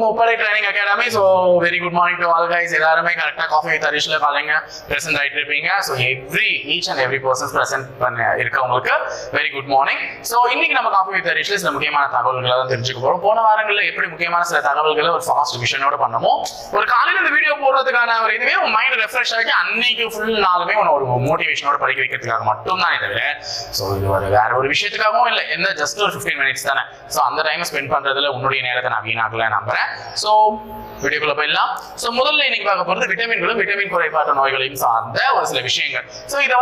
Mopare Training Academy. So very good morning to all guys. எல்லாருமே கரெக்ட்டா coffee with ஹரிஷ்ல காலைங்க present ஆயிட்டு இருப்பீங்க. So each and every person present பண்ண இருக்கவங்களுக்கு very good morning. So இன்னைக்கு நம்ம காஃபி வித் ஹரிஷ்ல சில முக்கியமான தகவல்களை தான் தெரிஞ்சுக்க போறோம். போன வாரங்கள்ல எப்படி முக்கியமான சில தகவல்களை ஒரு ஃபாஸ்ட் விஷனோட பண்ணமோ ஒரு காலையில இந்த வீடியோ போடுறதுக்கான ஒரு இதுவே உங்க மைண்ட் ரெஃப்ரெஷ் ஆகி அன்னைக்கு ஃபுல் நாளுமே ஒரு மோட்டிவேஷனோட படிக்க வைக்கிறதுக்காக மட்டும் தான் தவிர சோ இது வேற ஒரு விஷயத்துக்காகவும் இல்லை. என்ன ஜஸ்ட் ஒரு 15 மினிட்ஸ் தானே. சோ அந்த டைம் ஸ்பெண்ட் பண்றதுல உன்னுடைய நேரத்தை நான் வீணாக்கல நம்புறேன். சோ வீடியோக்குள்ள போயிடலாம். சோ முதல்ல இன்னைக்கு பார்க்க போறது விட்டமின்களும் விட்டமின் குறைபாட்டு நோய்களையும் சார்ந்த ஒரு சில விஷயங்கள். சோ இத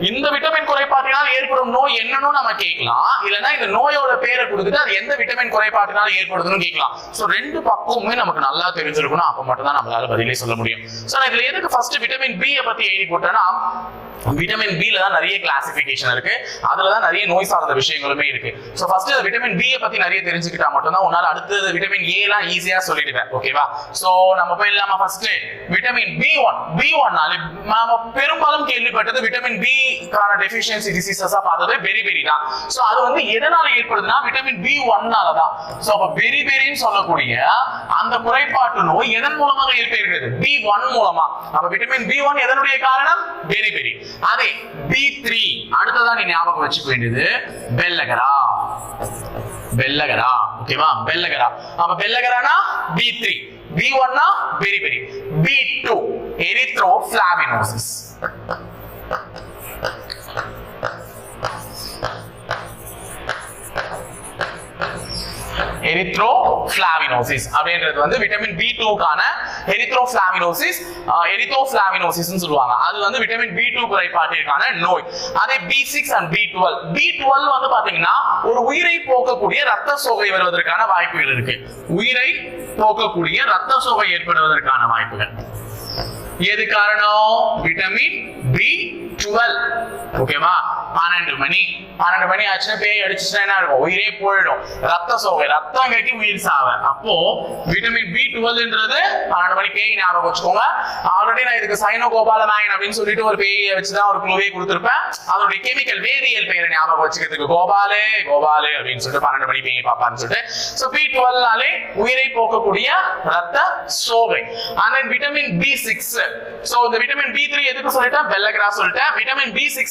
இந்த விட்டமின் குறைபாட்டினால் ஏற்படும் நோய் என்னன்னு நம்ம கேட்கலாம். இல்லனா இந்த நோயோட பேரை கொடுத்துட்டு அது எந்த விட்டமின் குறைபாட்டினால் ஏற்படுதுன்னு கேட்கலாம். சோ ரெண்டு பக்கமுமே நமக்கு நல்லா தெரிஞ்சிருக்கணும். அப்ப மட்டும் தான் நம்மளால பதிலே சொல்ல முடியும். சோ நான் இதுல எதுக்கு ஃபர்ஸ்ட் விட்டமின் பி பத்தி எழுதி போட்டேன்னா விட்டமின் பி ல தான் நிறைய கிளாசிஃபிகேஷன் இருக்கு. அதுல தான் நிறைய நோய் சார்ந்த விஷயங்களுமே இருக்கு. சோ ஃபர்ஸ்ட் விட்டமின் பி பத்தி நிறைய தெரிஞ்சுக்கிட்டா மட்டும் தான் உன்னால அடுத்து விட்டமின் ஏ எல்லாம் ஈஸியா சொல்லிடுவேன். ஓகேவா? சோ நம்ம போயிடலாமா? ஃபர்ஸ்ட் விட்டமின் B1 நாம பெரும்பாலும் கேள்விப்பட்டது விட்டமின் பி கான டெஃபிஷியன்சி டிசீசஸா பார்த்தது பெரிபெரி தான். சோ அது எதனால ஏற்படுதுன்னா விட்டமின் B1 னால தான். சோ அப்ப பெரிபெரின்னு சொல்லக்கூடிய அந்த குறைபாட்டு நோய் எதன் மூலமாக ஏற்படுகிறது? B1 மூலமா. அப்ப விட்டமின் B1 எதனுடைய காரணம்? பெரிபெரி. அதே B3 அடுத்ததா நீ ஞாபகம் வச்சுக்க வேண்டியது பெல்லகரா. ஓகேவா? பெல்லகரா. அப்ப பெல்லகரானா B3, B1 னா பெரிபெரி, B2 எரித்ரோஃப்ளாவினோசிஸ். எரித்ரோஃப்ளாவினோசிஸ் அப்படின்றது விட்டமின் B2 கான எரித்ரோஃப்ளாவினோசிஸ் சொல்லுவாங்க. அது விட்டமின் B2 குறைபாட்டிற்கான நோய். அதே B6 and B12 பாத்தீங்கன்னா ஒரு உயிரை போக்கக்கூடிய ரத்த சோகை வருவதற்கான வாய்ப்புகள் இருக்கு. உயிரை போக்கக்கூடிய ரத்த சோகை ஏற்படுவதற்கான வாய்ப்புகள். எது காரணம்? Vitamin B12. ஓகேவா? 12 மணி ஆச்சுன்னா பேய் அடிச்சுன்னா என்ன இருக்கும்? உயிரே போயிடும். ரத்த சோகை, ரத்தம் கட்டி உயிர் சாவ. அப்போ விட்டமின் B12ன்றது 12 மணி பேய் ஞாபகம் வச்சுக்கோங்க. ஆல்ரெடி நான் இதுக்கு சைனோகோபாலமைன் அப்படின்னு சொல்லிட்டு ஒரு பேயை வச்சுதான் ஒரு க்ளூவே கொடுத்திருப்பேன். அதோட கெமிக்கல் வேதியியல் பெயரை ஞாபகம் வச்சுக்கிறதுக்கு கோபாலே அப்படின்னு சொல்லிட்டு 12 மணி பேய் பாப்பான்னு சொல்லிட்டு. சோ B12 நாலே உயிரை போக்கக்கூடிய ரத்த சோகை. and then vitamin B6. So இந்த விட்டமின் B3 எதுக்கு சொல்லிட்டேன்? பெல்லகரா சொல்லிட்டேன். Vitamin B6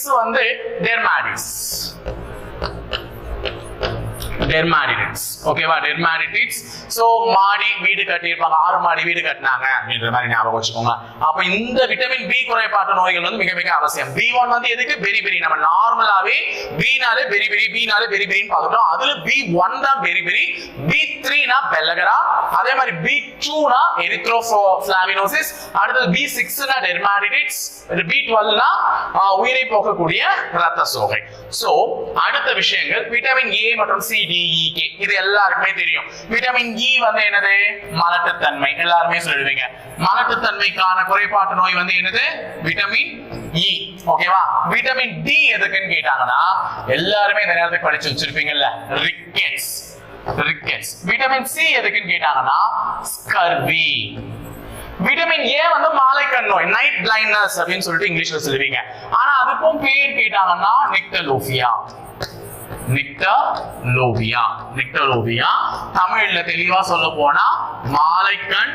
டெர்மாடிடிட்ஸ். ஓகேவா? டெர்மாடிடிட்ஸ். சோ மாடி வீடு கட்டியிருப்பாங்க, 6 மாடி வீடு கட்டினாங்க அப்படின்ற மாதிரி ஞாபகம் வச்சுக்கோங்க. அப்ப இந்த விட்டமின் பி குறைபாட்டு நோய்கள் மிக மிக அவசியம். B1 எதுக்கு? பெரிபெரி. நம்ம நார்மலாவே B நாலே பெரிபெரின்னு பார்த்துட்டோம். அதுல B1 தான் பெரிபெரி, B3 னா பெல்லகரா, அதே மாதிரி B2 னா எரித்ரோஃப்ளாவினோசிஸ், அடுத்து B6 னா டெர்மாடிடிட்ஸ், B12 னா உயிரை போக்கக்கூடிய ரத்த சோகை. சோ அடுத்த விஷயங்கள் விட்டமின் A மற்றும் C, D, E, K இது எல்லாருக்குமே தெரியும். விட்டமின் E என்னது? மலட்டுத்தன்மை. எல்லாருமே சொல்லுவீங்க. மலட்டுத்தன்மைக்கான குறைபாட்டு நோய் என்னது? Vitamin E. ஓகேவா? விட்டமின் D எதுக்குன்னு கேட்டாங்கன்னா எல்லாருமே இந்த நேரத்துக்கு படிச்சு வச்சிருப்பீங்கல்ல, ரிக்கெட்ஸ். விட்டமின் C எதுக்குன்னு கேட்டாங்கன்னா ஸ்கர்வி. விட்டமின் A மாலைக்கண் நோய், நைட் பிளைண்ட்னஸ் அப்படின்னு சொல்லிட்டு இங்கிலீஷ்ல சொல்லுவீங்க. ஆனா அதுக்கும் பேர் கேட்டாங்கன்னா நிக்டலோபியா. தமிழ்ல தெளிவா சொல்ல போனா மாலைக்கண்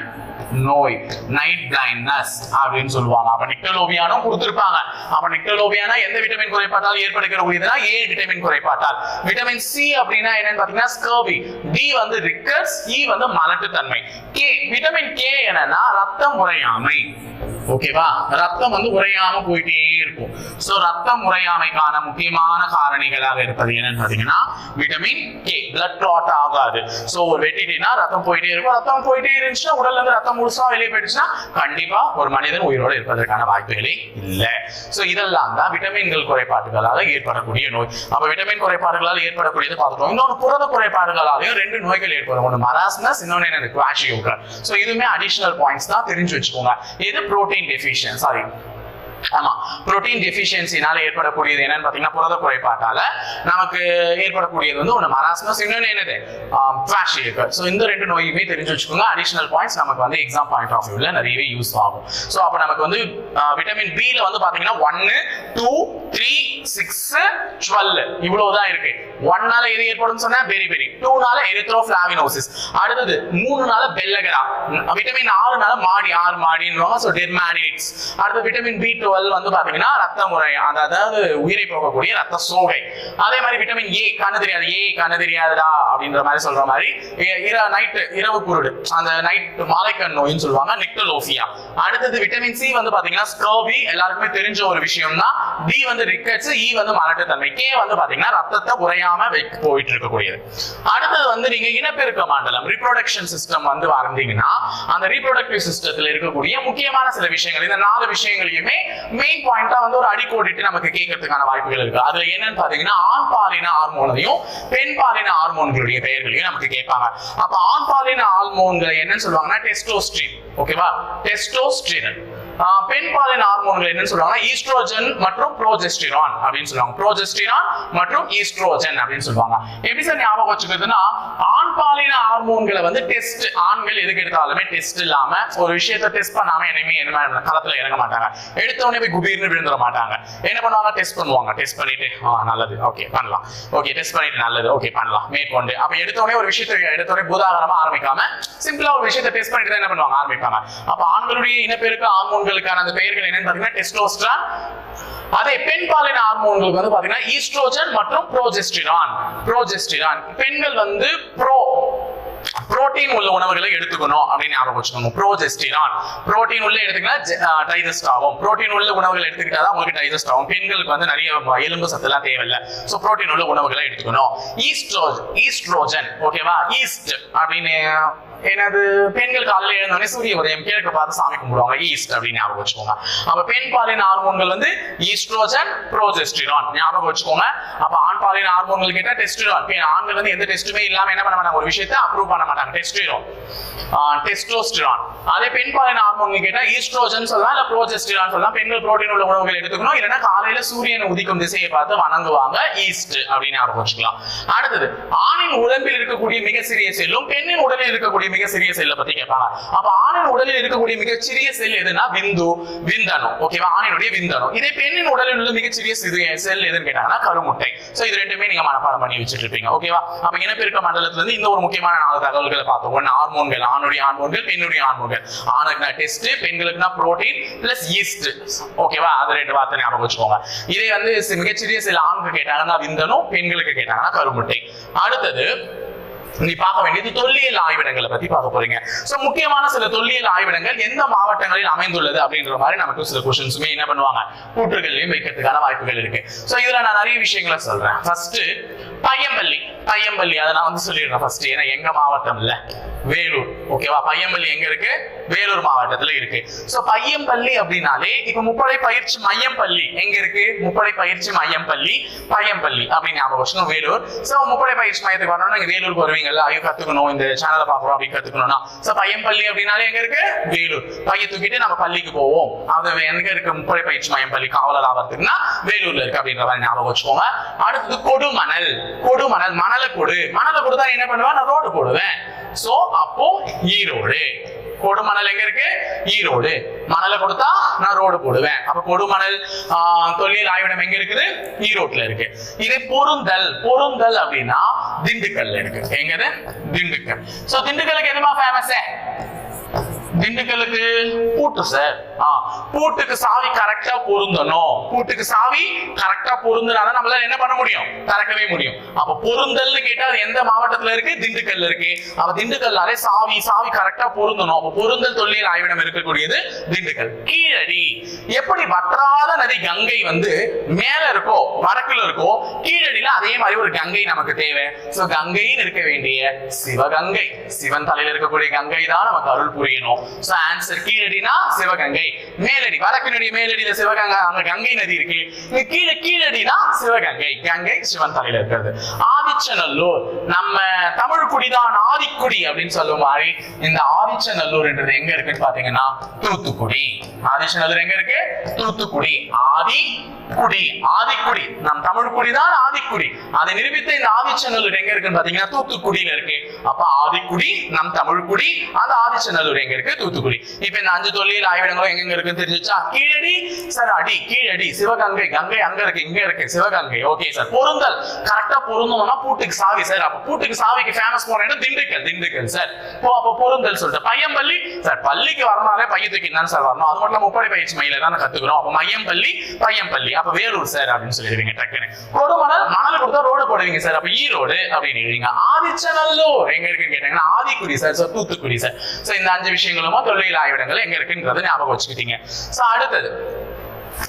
நோய், நைட் பிளைண்ட்னஸ் அப்படின்னு சொல்லுவாங்க. அப்ப நிக்டலோபியானும் கொடுத்திருப்பாங்க. அப்ப நிக்டலோபியானா எந்த விட்டமின் குறைபாட்டால் ஏற்படுகிறதுனா A விட்டமின் குறைபாட்டால். விட்டமின் C அப்படின்னா என்னன்னு பாத்தீங்கன்னா ஸ்கர்வி. D ரிக்கெட்ஸ், E மலட்டுத்தன்மை. K விட்டமின் K என்னன்னா ரத்தம் உறையாமை. ஓகேவா? ரத்தம் உறையாம போயிட்டே இருக்கும். சோ ரத்தம் உறையாமைக்கான முக்கியமான காரணிகளாக இருப்பது என்னன்னு பாத்தீங்கன்னா விட்டமின் K. பிளட் கிளாட் ஆகாது. சோ ஒரு வெட்டிட்டீங்கன்னா ரத்தம் போயிட்டே இருக்கும். ரத்தம் போயிட்டே இருந்துச்சுன்னா உடல்ல இருந்து ரத்தம் முழுசா வெளியே போயிடுச்சுன்னா கண்டிப்பா ஒரு மனிதன் உயிரோட இருப்பதற்கான வாய்ப்புகளே இல்லை. சோ இதெல்லாம் தான் விட்டமின்கள் குறைபாடுகளால் ஏற்படக்கூடிய நோய். அப்ப விட்டமின் குறைபாடுகளால் ஏற்படக்கூடியது பார்த்துட்டோம். இன்னொரு புரத குறைபாடுகளாலையும் 2 நோய்கள் ஏற்படும். ஒன்று மராஸ்மஸ், இன்னொன்னு என்னது? குவாஷியோகர். சோ இதுமே அடிஷனல் பாயிண்ட்ஸ் தான், தெரிஞ்சு வச்சுக்கோங்க. இது புரோட்டீன் டெஃபிஷியன்சி. சாரி, ஆமா, புரோட்டீன் டெஃபிஷியன்சினால ஏற்படக்கூடியது என்னன்னு பாத்தீங்கன்னா புரத குறைபாட்டால நமக்கு ஏற்படக்கூடியது ஒன்னு மராஸ்மஸ், இன்னொன்னு என்னது? குவாஷியோகர். சோ இந்த 2 நோயுமே தெரிஞ்சு வச்சுக்கோங்க. அடிஷனல் பாயிண்ட்ஸ் நமக்கு எக்ஸாம் பாயிண்ட் ஆஃப் வியூல நிறையவே யூஸ் ஆகும். சோ அப்ப நமக்கு விட்டமின் பி ல பாத்தீங்கன்னா 1, 2, 3, 6 12 இவ்வளவுதான் இருக்கு. 1 நால எது ஏற்படும் சொன்னா பெரிபெரி, 2 நால எரித்ரோஃபிளாவினோசிஸ், அடுத்தது 3 நால பெல்லகரா, விட்டமின் 6 நால மாடி, 6 மாடின்னுவாங்க, சோ டெர்மாடிட்ஸ். அடுத்து விட்டமின் B12 வந்து பாத்தீங்கன்னா ரத்த முறை, அதாவது உயிரை போகக்கூடிய ரத்த சோகை. அதே மாதிரி விட்டமின் A கண்ணு தெரியாது, ஏ கண்ணு தெரியாதுடா அப்படின்ற மாதிரி சொல்ற மாதிரி நைட் இரவு குருடு, அந்த நைட் மாலைக்கண் நோய்னு சொல்லுவாங்க, நிக்டலோபியா. அடுத்தது விட்டமின் C வந்து பாத்தீங்கன்னா ஸ்கர்வி, எல்லாருக்குமே தெரிஞ்ச ஒரு விஷயம் தான். D வந்து ரிக்கெட்ஸ், E வந்து மலட்டுத்தன்மை, K வந்து பாத்தீங்கன்னா ரத்தத்தை உறையாம போயிட்டு இருக்கக்கூடியது. அடுத்தது வந்து நீங்க இனப்பெருக்க மண்டலம், ரீப்ரொடக்ஷன் சிஸ்டம் வந்து வந்தீங்கன்னா அந்த ரீப்ரொடக்டிவ் சிஸ்டத்துல இருக்கக்கூடிய முக்கியமான சில விஷயங்கள், இந்த 4 விஷயங்களையுமே மெயின் பாயிண்டா வந்து ஒரு அடிக்கோடிட்டு நமக்கு கேட்கறதுக்கான வாய்ப்புகள் இருக்கு. அதுல என்னன்னு பாத்தீங்கன்னா ஆண் பாலின ஹார்மோனையும் பெண் பாலின ஹார்மோன்களுடைய பெயர்களையும் நமக்கு கேட்பாங்க. அப்ப ஆண் பாலின ஹார்மோன்கள் என்னன்னு சொல்லுவாங்கன்னா டெஸ்டோஸ்டிரின், ஓகேவா, டெஸ்டோஸ்டிரின். பெண் பாலின ஹார்மோன்கள் என்னன்னு சொல்லுவாங்க ஈஸ்ட்ரோஜன் மற்றும் ப்ரோஜெஸ்டிரான் அப்படின்னு சொல்லுவாங்க, ப்ரோஜெஸ்டிரான் மற்றும் ஈஸ்ட்ரோஜன் அப்படின்னு சொல்லுவாங்க. எப்படி சார் ஞாபகம் வச்சுக்கிறதுனா, ஆண் பாலின ஹார்மோன்களை வந்து டெஸ்ட், ஆண்கள் எதுக்கு எடுத்தாலுமே டெஸ்ட் இல்லாம ஒரு விஷயத்தை டெஸ்ட் பண்ணாம இனிமே என்ன களத்துல இறங்க மாட்டாங்க, எடுத்த உடனே போய் குபீர்னு விழுந்துட மாட்டாங்க. என்ன பண்ணுவாங்க, டெஸ்ட் பண்ணுவாங்க, டெஸ்ட் பண்ணிட்டு நல்லது ஓகே பண்ணலாம், ஓகே டெஸ்ட் பண்ணிட்டு நல்லது ஓகே பண்ணலாம் மேற்கொண்டு. அப்ப எடுத்த உடனே ஒரு விஷயத்தை எடுத்த உடனே பூதாகரமா ஆரம்பிக்காம சிம்பிளா ஒரு விஷயத்தை டெஸ்ட் பண்ணிட்டு தான் என்ன பண்ணுவாங்க, ஆரம்பிப்பாங்க. அப்ப ஆண்களுடைய இனப்பெருக்க ஹார்மோன்களுக்கான அந்த பெயர்கள் என்னன்னு பாத்தீங்கன்னா டெஸ்டோஸ்டரான். அதே பெண் பாலின ஹார்மோன்களுக்கு வந்து பாத்தீங்கன்னா ஈஸ்ட்ரோஜன் மற்றும் ப்ரோஜெஸ்டிரான். ப்ரோஜெஸ்டிரான் பெண்கள் வந்து புரோட்டீன் உள்ள உணவுகளை எடுத்துக்கணும் அப்படின்னு ஞாபகம் வச்சுக்கணும். ப்ரோஜெஸ்டிரான் புரோட்டீன் உள்ள எடுத்துக்கிட்டா டைஜஸ்ட் ஆகும், புரோட்டீன் உள்ள உணவுகள் எடுத்துக்கிட்டா உங்களுக்கு டைஜஸ்ட் ஆகும். பெண்களுக்கு வந்து நிறைய எலும்பு சத்துலாம் தேவையில்லை, சோ புரோட்டீன் உள்ள உணவுகளை எடுத்துக்கணும். ஈஸ்ட்ரோஜன் ஓகேவா, ஈஸ்ட் அப்படின்னு என்னது, பெண்கள் காலையில் எழுந்தோடனே சூரிய உதயம் கிழக்கு பார்த்து சாமி கும்பிடுவாங்க, ஈஸ்ட் அப்படின்னு ஞாபகம் வச்சுக்கோங்க. அப்ப பெண் பாலின ஹார்மோன்கள் வந்து ஈஸ்ட்ரோஜன் ப்ரோஜெஸ்டிரான் ஞாபகம் வச்சுக்கோங்க. அப்ப ஆண் பாலின ஹார்மோன்கள் கேட்டா டெஸ்டிரான். ஆண்கள் வந்து எந்த டெஸ்ட்டுமே இல்லாம என்ன பண்ண மாட்டாங்க, ஒரு விஷயத்தை அப்ரூவ் பண்ண மாட்டாங்க, டெஸ்டோஸ்டிரான். அதே பெண் பாலின ஹார்மோன்கள் கேட்டா ஈஸ்ட்ரோஜன் சொல்லலாம் இல்ல ப்ரோஜெஸ்டிரான் சொல்லலாம். பெண்கள் புரோட்டீன் உள்ள உணவுகள் எடுத்துக்கணும், இல்லைன்னா காலையில சூரியன் உதிக்கும் திசையை பார்த்து வணங்குவாங்க, ஈஸ்ட் அப்படின்னு ஞாபகம் வச்சுக்கலாம். அடுத்தது ஆணின் உடம்பில் இருக்கக்கூடிய மிக சிறிய செல்லும் பெண்ணின் உடலில் இருக்கக்கூடிய மிக சிறிய செல்லை பத்தி கேட்பாங்க. அப்ப ஆணின் உடலில் இருக்கக்கூடிய மிகச்சிறிய செல் எதுனா விந்தணு, ஓகேவா, ஆணினுடைய விந்தணு. இதே பெண்ணின் உடலில் உள்ள மிகச்சிறிய செல் எதுன்னு கேட்டாங்கன்னா கருமுட்டை. சோ இது ரெண்டுமே நீங்க மனப்பாடம் பண்ணி வச்சுட்டு இருப்பீங்க, ஓகேவா. அப்ப இனப்பெருக்க மண்டலத்துல இருந்து இந்த ஒரு முக்கியமான 4 தகவல்களை பார்த்தோம். ஒன்னு ஹார்மோன்கள், ஆணுடைய ஹார்மோன்கள், பெண்ணுடைய ஹார்மோன்கள். ஆணுக்குனா டெஸ்ட், பெண்களுக்குனா புரோட்டீன் பிளஸ் ஈஸ்ட், ஓகேவா. அது 2 வார்த்தை ஞாபகம் வச்சுக்கோங்க. இதே வந்து மிகச்சிறிய செல் ஆணுக்கு கேட்டாங்கன்னா விந்தணு, பெண்களுக்கு கேட்டாங்கன்னா கருமுட்டை. அடுத்தது நீ பார்க்க வேண்டியது தொல்லியல் ஆய்விடங்களை பத்தி பார்க்க போறீங்க. சோ முக்கியமான சில தொல்லியல் ஆய்விடங்கள் எந்த மாவட்டங்களில் அமைந்துள்ளது அப்படின்ற மாதிரி நமக்கு சில क्वेश्चंसமே என்ன பண்ணுவாங்க, கூற்றுகள்லயும் வைக்கிறதுக்கான வாய்ப்புகள் இருக்கு. சோ இதுல நான் நிறைய விஷயங்களை சொல்றேன். ஃபர்ஸ்ட் பையம்பள்ளி அதை நான் வந்து சொல்லிடுறேன் ஃபர்ஸ்ட், ஏன்னா எங்க மாவட்டம் இல்ல, வேலூர், ஓகேவா. பையம்பள்ளி எங்க இருக்கு, வேலூர் மாவட்டத்துல இருக்கு. சோ பையம்பள்ளி அப்படின்னாலே இப்ப முப்படை பயிற்சி மையம் பள்ளி எங்க இருக்கு, முப்படை பயிற்சி மையம் பள்ளி பையம்பள்ளி அப்படின்னு ஞாபகம் வச்சுக்கணும், வேலூர். சோ முப்படை பயிற்சி மையத்துக்கு வரணும், நீங்க வேலூருக்கு வருவீங்க, ஐயோ கத்துக்கணும், இந்த சேனலை பாக்குறோம் அப்படின்னு கத்துக்கணும்னா சோ பையம்பள்ளி அப்படின்னாலே எங்க இருக்கு, வேலூர். பைய தூக்கிட்டு நம்ம பள்ளிக்கு போவோம், அது எங்க இருக்கு, முப்படை பயிற்சி மையம் பள்ளி காவலர் ஆகிறதுக்குன்னா வேலூர்ல இருக்கு அப்படின்ற மாதிரி ஞாபகம் வச்சுக்கோங்க. அடுத்தது கொடுமணல், மணலை கொடு தான் என்ன பண்ணுவேன், நான் ரோடு போடுவேன். சோ அப்போ ஈரோடு. கொடுமணல் எங்க இருக்கு, ஈரோடு. மணலை கொடுத்தா நான் ரோடு போடுவேன். அப்ப கொடுமணல் தொல்லியல் ஆய்விடம் எங்க இருக்குது, ஈரோட்ல இருக்கு. இதே பொருந்தல் அப்படின்னா திண்டுக்கல்ல இருக்கு. எங்கது, திண்டுக்கல். சோ திண்டுக்கலுக்கு எதுமா ஃபேமஸ், திண்டுக்கலுக்கு பூட்டு சார். பூட்டுக்கு சாவி கரெக்டா பொருந்தணும், பூட்டுக்கு சாவி கரெக்டா பொருந்தினாதான் நம்மளால என்ன பண்ண முடியும், திறக்கவே முடியும். அப்ப பொருந்தல்னு கேட்டா அது எந்த மாவட்டத்துல இருக்கு, திண்டுக்கல்ல இருக்கு. அப்ப திண்டுக்கல்னாலே சாவி கரெக்டா பொருந்தணும். அப்ப பொருந்தல் தொல்லியல் ஆய்விடம் இருக்கக்கூடியது திண்டுக்கல். கீழடி, எப்படி வற்றாத நதி கங்கை வந்து மேல இருக்கோ வடக்குல இருக்கோ, கீழடியில அதே மாதிரி ஒரு கங்கை நமக்கு தேவை. சோ கங்கைன்னு இருக்க வேண்டிய சிவகங்கை, சிவன் தலையில இருக்கக்கூடிய கங்கை தான் நமக்கு அருள் புரியணும். சோ ஆன்சர் கீழடினா சிவகங்கை. மேலடி, வடக்கு மேலடியில சிவகங்கை, அங்க கங்கை நதி இருக்கு. கீழடினா சிவகங்கை, கங்கை சிவன் தலையில இருக்கிறது. ஆதிச்சநல்லூர், நம்ம தமிழ் குடிதான் ஆதிக்குடி அப்படின்னு சொல்லும் மாதிரி இந்த ஆதிச்சநல்லூர்ன்றது எங்க இருக்குன்னு பாத்தீங்கன்னா தூத்துக்குடி. ஆதிச்சநல்லூர் எங்க இருக்கு, தூத்துக்குடி. ஆதி குடி, ஆதிக்குடி. நம் தமிழ் குடி தான் ஆதிக்குடி. அதை நிரூபித்த இந்த ஆதிச்சநல்லூர் எங்க இருக்குன்னு பாத்தீங்கன்னா தூத்துக்குடியில இருக்கு. அப்ப ஆதிக்குடி நம் தமிழ் குடி, அந்த ஆதிச்சநல்லூர் எங்க இருக்கு? தூத்துக்குடி. இப்ப இந்த 5 தொல்லியல் ஆய்விடங்களும் எங்க இருக்குன்னு தெரிஞ்சுச்சா? கீழடி சார், அடி கீழடி, சிவகங்கை, கங்கை அங்க இருக்கு, இங்க இருக்கு சிவகங்கை. Okay sir. பொருந்தல் கரெக்டா பொருந்தோம்னா பூட்டுக்கு சாவி சார். அப்ப பூட்டுக்கு சாவிக்கு ஃபேமஸ் போன இடம் திண்டுக்கல், திண்டுக்கல் சார். அப்ப பொருந்தல் சொல்லிட்டு பையம்பள்ளி சார், பள்ளிக்கு வரனாலே பையத்துக்கு என்னன்னு சார் வரணும்? அது மட்டும் முப்படை பயிற்சி மையில தான் கத்துக்கிறோம். அப்ப மையம்பள்ளி பையம்பள்ளி, அப்ப வேலூர் சார் அப்படின்னு சொல்லிடுவீங்க டக்குன்னு. கொடுமணல் மணல் கொடுத்தா ரோடு போடுவீங்க சார், அப்ப ஈரோடு அப்படின்னு. ஆதிச்சநல்லூர் எங்க இருக்குன்னு கேட்டாங்கன்னா ஆதிக்குடி சார், தூத்துக்குடி சார். சோ இந்த 5 விஷயங்களும் தொல்லியல் ஆய்விடங்கள் எங்க இருக்குன்றதை ஞாபகம் வச்சுக்கிட்டீங்க. சோ அடுத்தது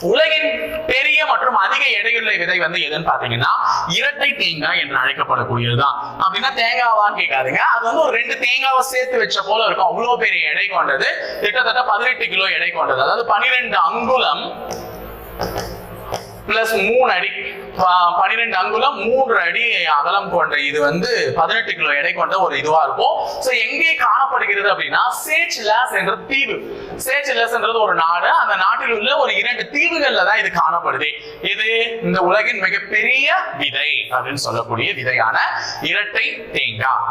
உலகின் பெரிய மற்றும் அதிக எடையுள்ள விதை வந்து எதுன்னு பாத்தீங்கன்னா இரட்டை தேங்காய் என்று அழைக்கப்படக்கூடியதுதான். அப்படின்னா தேங்காவான்னு கேட்காதுங்க, அது வந்து ஒரு 2 தேங்காவை சேர்த்து வச்ச போல இருக்கும். அவ்வளவு பெரிய எடை கொண்டது, கிட்டத்தட்ட 18 கிலோ எடை கொண்டது. அதாவது 12 அங்குலம் பிளஸ் 3 அடி, 12 அங்குலம் 3 அடி அகலம் கொண்ட இது வந்து 18 கிலோ எடை கொண்ட ஒரு இதுவா இருக்கும். சோ எங்கே காணப்படுகிறது அப்படின்னா சேச்சிலாஸ் என்ற தீவு. சேச்சிலாஸ் என்றது ஒரு நாடு, அந்த நாட்டில் உள்ள ஒரு 2 தீவுகள்ல தான் இது காணப்படுது. இது இந்த உலகின் மிகப்பெரிய விதை அப்படின்னு சொல்லக்கூடிய விதையான இரட்டை தேங்காய்.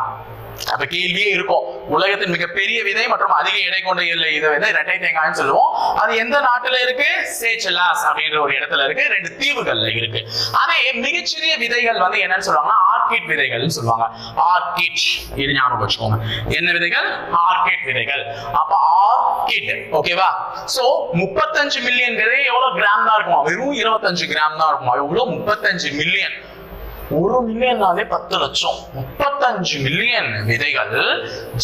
அப்ப கேள்வியே இருக்கும், உலகத்தின் மிகப்பெரிய விதை மற்றும் அதிக எடை கொண்ட இதை இரட்டை தேங்காய்னு சொல்லுவோம். அது எந்த நாட்டுல இருக்கு? சேச்சலாஸ் அப்படின்ற ஒரு இடத்துல இருக்கு, 2 தீவுகள்ல இருக்கு. அதே மிகச்சிறிய விதைகள் வந்து என்னன்னு சொல்லுவாங்கன்னா ஆர்கிட் விதைகள்னு சொல்லுவாங்க. ஆர்கிட், இது ஞாபகம் வச்சுக்கோங்க. என்ன விதைகள்? ஆர்கிட் விதைகள். அப்ப ஆர்கிட், ஓகேவா? சோ 35 மில்லியன் விதை எவ்வளவு கிராம் தான் இருக்குமா? வெறும் 25 கிராம் தான் இருக்குமா? எவ்வளவு? 35 மில்லியன். 1 மில்லியன்னாலே 10 லட்சம். 35 மில்லியன் விதைகள்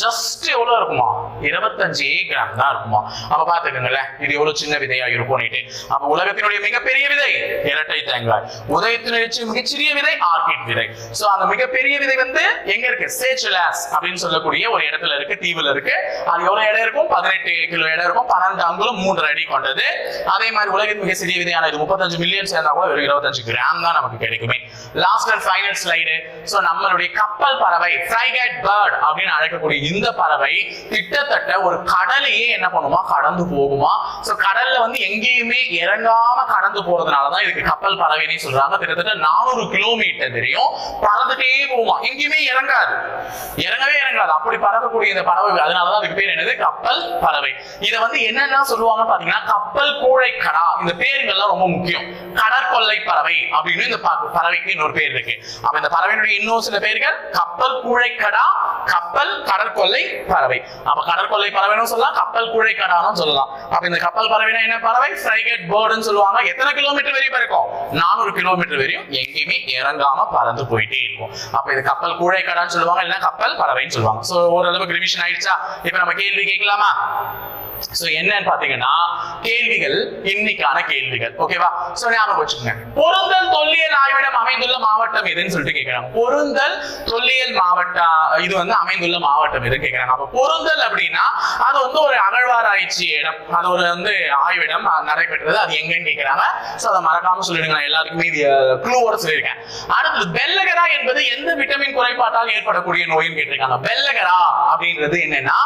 ஜஸ்ட் எவ்வளவு இருக்குமா? 25 கிராம் தான் இருக்குமா? அப்ப பாத்துக்கோங்களேன், இது எவ்வளவு சின்ன விதையா இருக்கும். அப்ப உலகத்தினுடைய மிகப்பெரிய விதை இரட்டை தேங்காய், உலகத்தினுடைய மிகச்சிறிய விதை ஆர்கிட் விதை. சோ அந்த மிகப்பெரிய விதை வந்து எங்க இருக்கு? சேச்சலாஸ் அப்படின்னு சொல்லக்கூடிய ஒரு இடத்துல இருக்கு, தீவுல இருக்கு. அது எவ்வளவு இடம் இருக்கும்? 18 கிலோ இடம் இருக்கும், 12 அங்குலம் 3 அடி கொண்டது. அதே மாதிரி உலகின் மிக சிறிய விதையான இது 35 மில்லியன் சேர்ந்தா கூட 25 கிராம் தான் நமக்கு கிடைக்குமே. Last final slide. சோ நம்மளுடைய கப்பல் பறவை ஃப்ரைகேட் பேர்ட் அப்படின்னு அழைக்கக்கூடிய இந்த பறவை கிட்டத்தட்ட ஒரு கடலையே என்ன பண்ணுமா? கடந்து போகுமா. சோ கடல்ல வந்து எங்கேயுமே இறங்காம கடந்து போறதுனால தான் இதுக்கு கப்பல் பறவைன்னு சொல்றாங்க. கிட்டத்தட்ட 400 கிலோமீட்டர் தெரியும் பறந்துட்டே போகுமா, எங்கேயுமே இறங்காது, இறங்கவே இறங்காது. அப்படி பறக்கக்கூடிய இந்த பறவை, அதனாலதான் அதுக்கு பேர் என்னது? கப்பல் பறவை. இதை வந்து என்னென்ன சொல்லுவாங்க பாத்தீங்கன்னா கப்பல் கூழைக்கடா. இந்த பேருங்கள்லாம் ரொம்ப முக்கியம். கடற்கொள்ளை பறவை அப்படின்னு இந்த பறவைக்கு இன்னொரு பேர் இருக்கு. அப்ப இந்த பறவையினுடைய இன்னும் சில பேர்கள் கப்பல் கூழைக்கடா, கப்பல் கடற்கொள்ளை பறவை. அப்ப கடற்கொள்ளை பறவைன்னு சொல்லலாம், கப்பல் கூழைக்கடான்னு சொல்லலாம். அப்ப இந்த கப்பல் பறவைனா என்ன பறவை? ஃப்ரைகேட் பேர்ட்னு சொல்லுவாங்க. எத்தனை கிலோமீட்டர் வரையும் பறக்கும்? 400 கிலோமீட்டர் வரையும் எங்கேயுமே இறங்காம பறந்து போயிட்டே இருக்கும். அப்ப இது கப்பல் கூழைக்கடான்னு சொல்லுவாங்க, இல்லைன்னா கப்பல் பறவைன்னு சொல்லுவாங்க. சோ ஓரளவுக்கு ரிவிஷன் ஆயிடுச்சா? இப்ப நம்ம கேள்வி கேட்கலாமா? சோ என்னன்னு பாத்தீங்கன்னா கேள்விகள், இன்னைக்கான கேள்விகள், ஓகேவா? சோ ஞாபகம் வச்சுக்கோங்க. பொருந்தல் தொல்லியல் ஆய்விடம் அமைந்துள்ள மாவட்டம் எதுன்னு சொல்லிட்டு கேக்குறாங்க. பொருந்தல் தொல்லியல் மாவட்டம் இது வந்து அமைந்துள்ள மாவட்டம் எதுன்னு கேக்குறாங்க. அப்ப பொருந்தல் அப்படின்னா அது வந்து ஒரு அகழ்வாராய்ச்சி இடம், அது ஒரு வந்து ஆய்விடம் நடைபெற்றது. அது எங்கன்னு கேக்குறாங்க. சோ அதை மறக்காம சொல்லிடுங்க, நான் எல்லாருக்குமே க்ளூவோட சொல்லியிருக்கேன். அடுத்தது பெல்லகரா என்பது எந்த விட்டமின் குறைபாட்டால் ஏற்படக்கூடிய நோய்னு கேட்டிருக்காங்க. பெல்லகரா அப்படின்றது என்னன்னா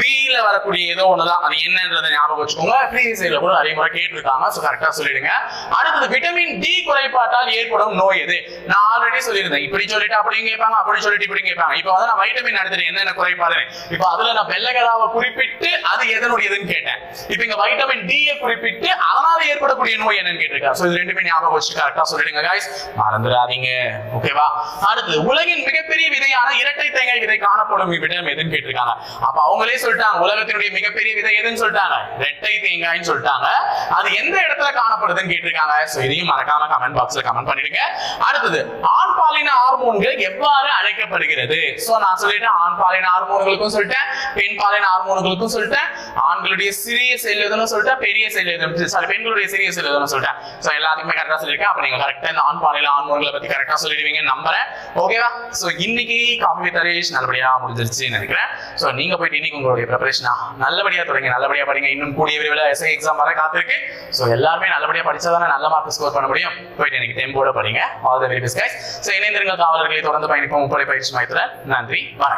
பில வரக்கூடிய ஏதோ ஒண்ணுதான், அது என்னன்றதை ஞாபகம் வச்சுக்கோங்க. ப்ரீவியஸ் இயர்ல கூட நிறைய முறை கேட்டிருக்காங்க. சோ கரெக்டா சொல்லிடுங்க. அடுத்தது விட்டமின் டி குறைபாட்டால் ஏற்படும் நோய் எது? நான் ஆல்ரெடி சொல்லியிருந்தேன். இப்படி சொல்லிட்டு அப்படி கேட்பாங்க, அப்படி சொல்லிட்டு இப்படி கேட்பாங்க. இப்போ வந்து நான் வைட்டமின் எடுத்துட்டு என்னென்ன குறைபாடு, இப்போ அதுல நான் பெல்லகராவை குறிப்பிட்டு அது எதனுடையதுன்னு கேட்டேன். இப்போ இங்க வைட்டமின் டி குறிப்பிட்டு அதனால ஏற்படக்கூடிய நோய் என்னன்னு கேட்டிருக்காங்க. சோ இது ரெண்டுமே ஞாபகம் வச்சு கரெக்டா சொல்லிடுங்க गाइस, மறந்துடாதீங்க, ஓகேவா? அடுத்து உலகின் மிகப்பெரிய விதையான இரட்டை தேங்காய் விதை காணப்படும் இவ்விடம் எதுன்னு கேட்டிருக்காங்க. அப்ப அவங்களே சொல்லிட்டாங்க உலகத்தினுடைய மிகப்பெரிய விதை எதுன்னு சொல்லிட்டாங்க, இரட்டை தேங்காய்னு சொல்லிட்டாங்க. அது எந்த இடத்துல காணப்படுதுன்னு கேட்டிருக்காங்க. சோ இதையும் மறக்காம கமெண்ட் பாக்ஸ்ல கமெண்ட் பண்ணிடுங்க. அடுத்தது ஆண் பாலின ஹார்மோன்கள் எவ்வாறு அழைக்கப்படுகிறது? சோ நான் சொல்லிட்டேன், ஆண் பாலின ஹார்மோன்களுக்கும் சொல்லிட்டேன், பெண் பாலின ஹார்மோன்களுக்கும் சொல்லிட்டேன். ஆண்களுடைய சிறிய செல் எதுன்னு சொல்லிட்டேன், பெரிய செல் எதுன்னு, சாரி பெண்களுடைய சிறிய செல் எதுன்னு சொல்லிட்டேன். சோ எல்லாத்துக்குமே கரெக்டா சொல்லிருக்கேன். அப்ப நீங்க கரெக்டா இந்த ஆண் பாலின ஹார்மோன்களை பத்தி கரெக்டா சொல்லிடுவீங்கன்னு நம்புறேன், ஓகேவா? சோ இன்னைக்கு காஃபி வித் ஹரிஷ் நல்லபடியா முடிஞ்சிருச்சுன்னு நினைக்கிறேன். சோ நீங்க போயிட்டு இன்னைக்கு உங்களுடைய ப்ரிப்பரேஷன் நல்லபடியா தொடங்கி நல்லபடியா படிங்க. இன்னும் கூடிய விரைவில் எஸ்ஐ எக்ஸாம் வர காத்திருக்கு. சோ எல்லாருமே நல்லபடியா படிச்சாதானே நல்ல மார்க் ஸ்கோர் பண்ண முடியும். போயிட்டு எனக்கு டெம்போட படிங்க. All the very best guys. So இணைந்திருங்கள் காவலர்களை, தொடர்ந்து பயணிப்போம் முப்படை பயிற்சி மையத்துடன். நன்றி, வணக்கம்.